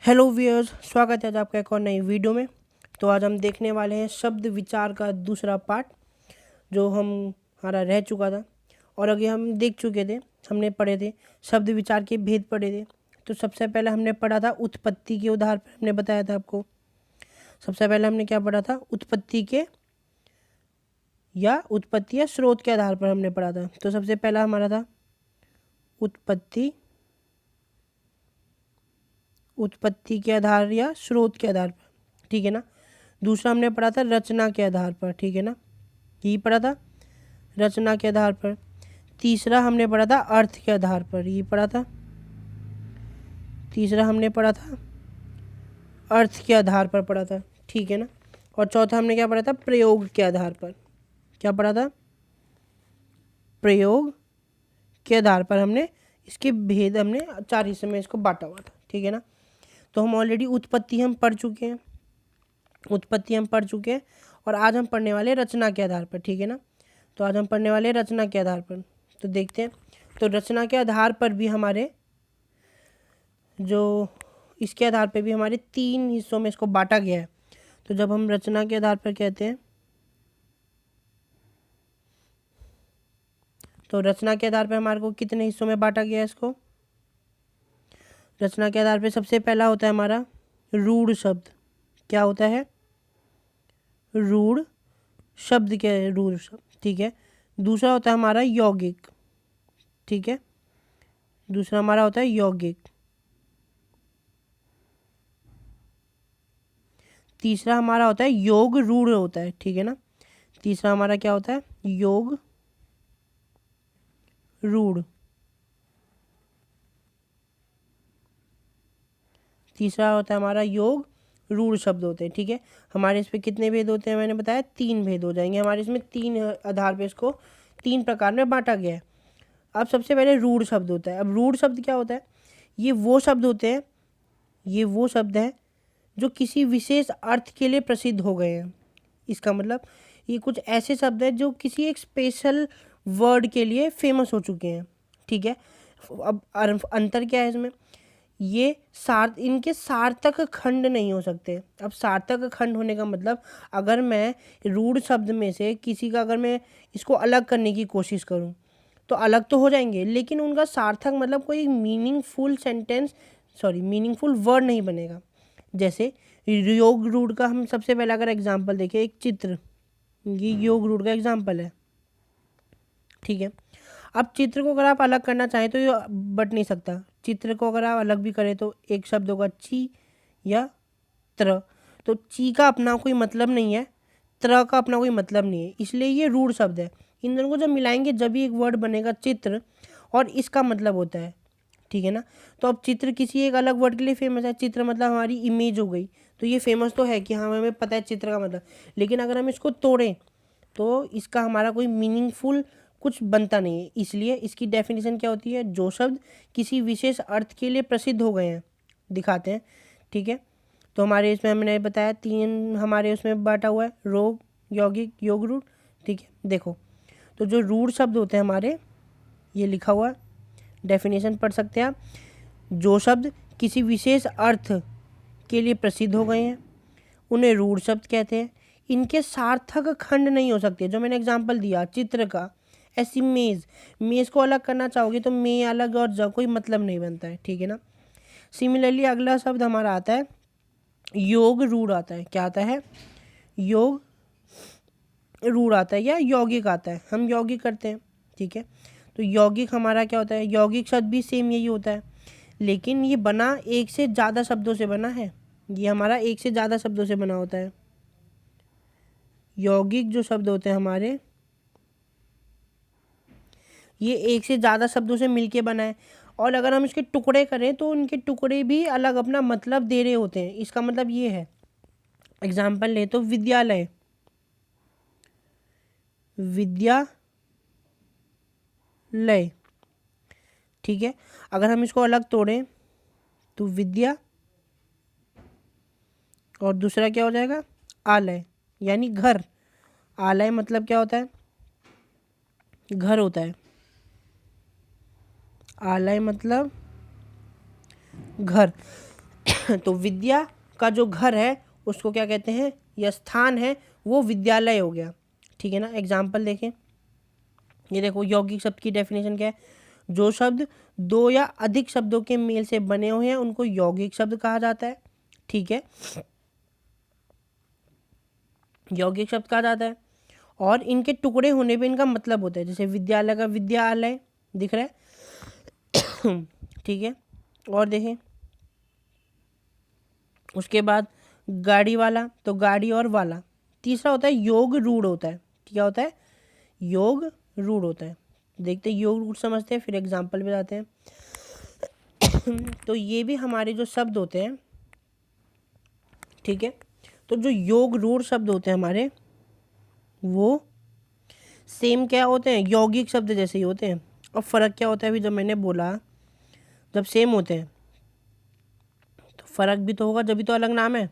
Hello viewers, स्वागत है आज आपका एक और नई वीडियो में। तो आज हम देखने वाले हैं शब्द विचार का दूसरा पार्ट, जो हमारा रह चुका था और आगे हम देख चुके थे। हमने पढ़े थे शब्द विचार के भेद पढ़े थे। तो सबसे पहले हमने पढ़ा था उत्पत्ति के उदाहरण पर। हमने बताया था आपको, सबसे पहले हमने क्या पढ़ा था, उत्पत्ति या स्रोत के आधार पर हमने पढ़ा था। तो सबसे पहला हमारा था उत्पत्ति के आधार या स्रोत के आधार पर, ठीक है ना। दूसरा हमने पढ़ा था रचना के आधार पर, ठीक है ना, यही पढ़ा था, रचना के आधार पर। तीसरा हमने पढ़ा था अर्थ के आधार पर, यही पढ़ा था। तीसरा हमने पढ़ा था अर्थ के आधार पर पढ़ा था, ठीक है ना। और चौथा हमने क्या पढ़ा था, प्रयोग के आधार पर। क्या पढ़ा था, प्रयोग के आधार पर हमने इसके भेद, हमने 4 हिस्से में इसको बांटा हुआ था, ठीक है ना। तो हम ऑलरेडी उत्पत्ति हम पढ़ चुके हैं, और आज हम पढ़ने वाले रचना के आधार पर, ठीक है ना। तो आज हम पढ़ने वाले रचना के आधार पर। तो देखते हैं, तो रचना के आधार पर भी हमारे इसके आधार पर भी हमारे 3 हिस्सों में इसको बांटा गया है। तो जब हम रचना के आधार पर कहते हैं, तो रचना के आधार पर हमारे को कितने हिस्सों में बांटा गया है इसको। रचना के आधार पर सबसे पहला होता है हमारा रूढ़ शब्द। क्या होता है, रूढ़ शब्द, ठीक है। दूसरा होता है हमारा यौगिक, ठीक है, दूसरा हमारा होता है यौगिक। तीसरा हमारा होता है योग रूढ़ होता है, ठीक है ना। तीसरा हमारा क्या होता है, योग रूढ़। तीसरा होता है हमारा योग रूढ़ शब्द होते हैं, ठीक है। हमारे इस पे कितने भेद होते हैं, मैंने बताया 3 भेद हो जाएंगे हमारे इसमें। 3 आधार पे इसको 3 प्रकार में बांटा गया है। अब सबसे पहले रूढ़ शब्द होता है। अब रूढ़ शब्द क्या होता है, ये वो शब्द हैं जो किसी विशेष अर्थ के लिए प्रसिद्ध हो गए हैं। इसका मतलब ये कुछ ऐसे शब्द हैं जो किसी एक स्पेशल वर्ड के लिए फेमस हो चुके हैं, ठीक है। अब अंतर क्या है इसमें, ये इनके सार्थक खंड नहीं हो सकते। अब सार्थक खंड होने का मतलब, अगर मैं रूढ़ शब्द में से किसी का, अगर मैं इसको अलग करने की कोशिश करूं तो अलग तो हो जाएंगे, लेकिन उनका सार्थक मतलब कोई मीनिंगफुल वर्ड नहीं बनेगा। जैसे योग रूढ़ का हम सबसे पहले अगर एग्जाम्पल देखें, एक चित्र, ये योग रूढ़ का एग्जाम्पल है, ठीक है। अब चित्र को अगर आप अलग करना चाहें तो ये बट नहीं सकता। चित्र को अगर आप अलग भी करें तो एक शब्द होगा ची या त्र। तो ची का अपना कोई मतलब नहीं है, त्र का अपना कोई मतलब नहीं है, इसलिए ये रूढ़ शब्द है। इन दोनों को जब मिलाएंगे जब भी एक वर्ड बनेगा चित्र, और इसका मतलब होता है, ठीक है ना। तो अब चित्र किसी एक अलग वर्ड के लिए फेमस है। चित्र मतलब हमारी इमेज हो गई, तो ये फेमस तो है कि हाँ हमें पता है चित्र का मतलब, लेकिन अगर हम इसको तोड़ें तो इसका हमारा कोई मीनिंगफुल कुछ बनता नहीं है। इसलिए इसकी डेफिनेशन क्या होती है, जो शब्द किसी विशेष अर्थ के लिए प्रसिद्ध हो गए हैं दिखाते हैं, ठीक है। तो हमारे इसमें हमने बताया 3 हमारे उसमें बांटा हुआ है, रोग, यौगिक, योग रूढ़, ठीक है। देखो, तो जो रूढ़ शब्द होते हैं हमारे, ये लिखा हुआ है, डेफिनेशन पढ़ सकते हैं आप। जो शब्द किसी विशेष अर्थ के लिए प्रसिद्ध हो गए हैं उन्हें रूढ़ शब्द कहते हैं। इनके सार्थक खंड नहीं हो सकते। जो मैंने एग्जाम्पल दिया चित्र का, ऐसी मेज को अलग करना चाहोगे तो मे अलग और ज कोई मतलब नहीं बनता है, ठीक है ना। सिमिलरली अगला शब्द हमारा आता है योग रूढ़ आता है। क्या आता है, योग रूढ़ आता है या यौगिक आता है। हम यौगिक करते हैं, ठीक है। तो यौगिक हमारा क्या होता है, यौगिक शब्द भी सेम यही होता है, लेकिन ये बना एक से ज़्यादा शब्दों से बना है। ये हमारा एक से ज़्यादा शब्दों से बना होता है। यौगिक जो शब्द होते हैं हमारे, ये एक से ज़्यादा शब्दों से मिलके बना है, और अगर हम इसके टुकड़े करें तो उनके टुकड़े भी अलग अपना मतलब दे रहे होते हैं। इसका मतलब ये है, एग्जाम्पल ले तो विद्यालय, ठीक है। अगर हम इसको अलग तोड़ें तो विद्या, और दूसरा क्या हो जाएगा, आलय, यानी घर। आलय मतलब क्या होता है, घर होता है। आलय मतलब घर। तो विद्या का जो घर है उसको क्या कहते हैं, या स्थान है, वो विद्यालय हो गया। ठीक है ना। एग्जाम्पल देखें, ये देखो यौगिक शब्द की डेफिनेशन क्या है, जो शब्द दो या अधिक शब्दों के मेल से बने हुए हैं उनको यौगिक शब्द कहा जाता है। ठीक है, यौगिक शब्द कहा जाता है, और इनके टुकड़े होने पे इनका मतलब होता है। जैसे विद्यालय का विद्यालय दिख रहा है। ठीक है, और देखें उसके बाद गाड़ी वाला, तो गाड़ी और वाला। तीसरा होता है योग रूढ़ होता है। क्या होता है, योग रूढ़ होता है। देखते हैं योग रूढ़ समझते हैं, फिर एग्जाम्पल पे जाते हैं। तो ये भी हमारे जो शब्द होते हैं, ठीक है, तो जो योग रूढ़ शब्द होते हैं हमारे, वो सेम क्या होते हैं, यौगिक शब्द जैसे ही होते हैं। और फ़र्क क्या होता है, अभी जब मैंने बोला जब सेम होते हैं तो फ़र्क भी तो होगा, जब भी तो अलग नाम है।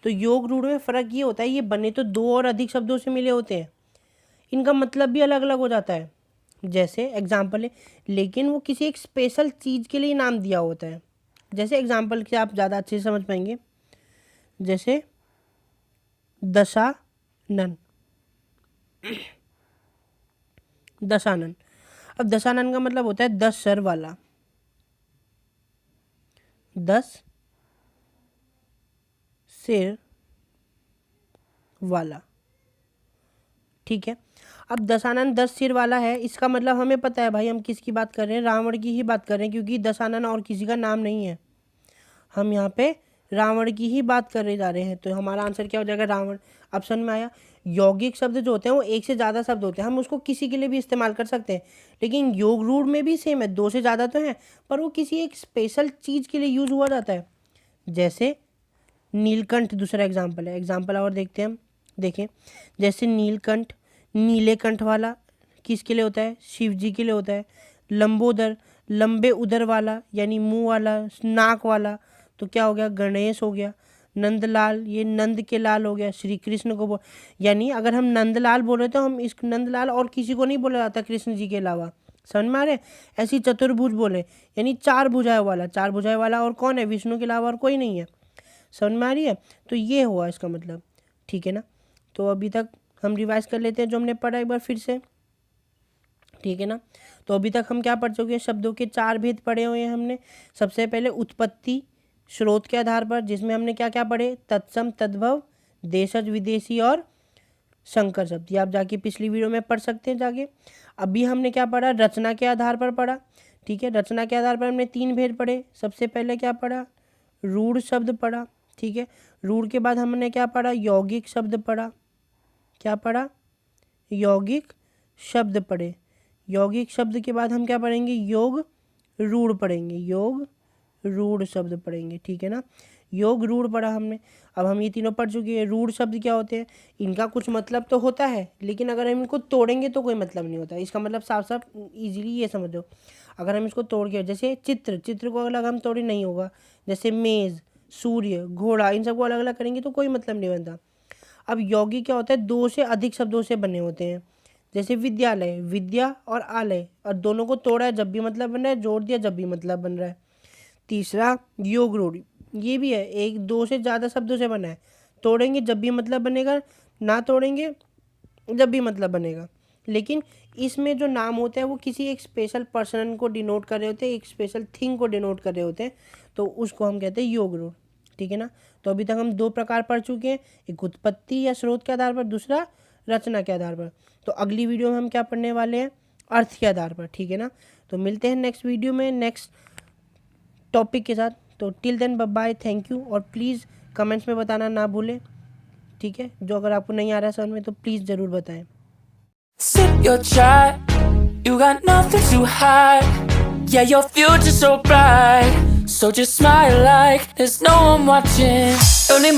तो योग रूढ़ में फ़र्क ये होता है, ये बने तो दो और अधिक शब्दों से मिले होते हैं, इनका मतलब भी अलग अलग हो जाता है। जैसे एग्जाम्पल है, लेकिन वो किसी एक स्पेशल चीज़ के लिए नाम दिया होता है। जैसे एग्जाम्पल से आप ज़्यादा अच्छे से समझ पाएंगे, जैसे दशानन। दशानन, अब दशानन का मतलब होता है 10 सर वाला, 10 सिर वाला। ठीक है, अब दशानन 10 सिर वाला है, इसका मतलब हमें पता है भाई हम किसकी बात कर रहे हैं, रावण की ही बात कर रहे हैं, क्योंकि दशानन और किसी का नाम नहीं है। हम यहाँ पे रावण की ही बात करने जा रहे हैं, तो हमारा आंसर क्या हो जाएगा, रावण। ऑप्शन में आया। यौगिक शब्द जो होते हैं वो एक से ज़्यादा शब्द होते हैं, हम उसको किसी के लिए भी इस्तेमाल कर सकते हैं। लेकिन योग रूढ़ में भी सेम है, दो से ज़्यादा तो हैं, पर वो किसी एक स्पेशल चीज़ के लिए यूज़ हुआ जाता है। जैसे नीलकंठ दूसरा एग्जाम्पल है। एग्जाम्पल और देखते हैं हम, देखें जैसे नीलकंठ, नीले कंठ वाला किसके लिए होता है, शिव जी के लिए होता है। लंबोदर, लंबे उदर वाला यानी मुंह वाला, नाक वाला, तो क्या हो गया, गणेश हो गया। नंदलाल, ये नंद के लाल हो गया, श्री कृष्ण को बोल, यानी अगर हम नंदलाल बोल रहे तो हम इस नंदलाल और किसी को नहीं बोला जाता कृष्ण जी के अलावा, समझ में आ रहे। ऐसी चतुर्भुज बोले, यानी चार भुजाएं वाला, चार भुजाएं वाला और कौन है, विष्णु के अलावा और कोई नहीं है, समझ में आ रही है। तो ये हुआ इसका मतलब। ठीक है ना, तो अभी तक हम रिवाइज कर लेते हैं जो हमने पढ़ा एक बार फिर से। ठीक है ना, तो अभी तक हम क्या पढ़ चुके हैं, शब्दों के 4 भेद पढ़े हुए हैं हमने। सबसे पहले उत्पत्ति स्रोत के आधार पर, जिसमें हमने क्या क्या पढ़े, तत्सम, तद्भव, देशज, विदेशी और संकर शब्द। ये आप जाके पिछली वीडियो में पढ़ सकते हैं जाके। अभी हमने क्या पढ़ा, रचना के आधार पर पढ़ा। ठीक है, रचना के आधार पर हमने 3 भेद पढ़े। सबसे पहले क्या पढ़ा, रूढ़ शब्द पढ़ा। ठीक है, रूढ़ के बाद हमने क्या पढ़ा, यौगिक शब्द पढ़ा। क्या पढ़ा, यौगिक शब्द पढ़े। यौगिक शब्द के बाद हम क्या पढ़ेंगे, योग रूढ़ पढ़ेंगे, योग रूढ़ शब्द पढ़ेंगे। ठीक है ना, योग रूढ़ पढ़ा हमने। अब हम ये तीनों पढ़ चुके हैं। रूढ़ शब्द क्या होते हैं, इनका कुछ मतलब तो होता है, लेकिन अगर हम इनको तोड़ेंगे तो कोई मतलब नहीं होता। इसका मतलब साफ साफ इजीली ये समझो, अगर हम इसको तोड़ के, जैसे चित्र, चित्र को अलग हम तोड़े नहीं होगा। जैसे मेज़, सूर्य, घोड़ा, इन सबको अलग अलग करेंगे तो कोई मतलब नहीं बनता। अब यौगिक क्या होता है, 2 से अधिक शब्दों से बने होते हैं। जैसे विद्यालय, विद्या और आलय, और दोनों को तोड़ा है जब भी मतलब बन रहा है, जोड़ दिया जब भी मतलब बन रहा है। तीसरा योग रूढ़, ये भी है, 1-2 से ज़्यादा शब्दों से बना है, तोड़ेंगे जब भी मतलब बनेगा, ना तोड़ेंगे जब भी मतलब बनेगा। लेकिन इसमें जो नाम होते हैं वो किसी एक स्पेशल पर्सन को डिनोट कर रहे होते हैं, एक स्पेशल थिंग को डिनोट कर रहे होते हैं, तो उसको हम कहते हैं योग रूढ़। ठीक है ना, तो अभी तक हम 2 प्रकार पढ़ चुके हैं, एक उत्पत्ति या स्रोत के आधार पर, दूसरा रचना के आधार पर। तो अगली वीडियो में हम क्या पढ़ने वाले हैं, अर्थ के आधार पर। ठीक है ना, तो मिलते हैं नेक्स्ट वीडियो में नेक्स्ट टॉपिक के साथ। तो till then bye, thank you. और प्लीज़ कमेंट्स में बताना ना भूलें। ठीक है, जो अगर आपको नहीं आ रहा है समझ में तो प्लीज़ ज़रूर बताएं। Sip your chai, you got nothing to hide. Yeah, your future's so bright, so just smile like there's no one watching. Don't need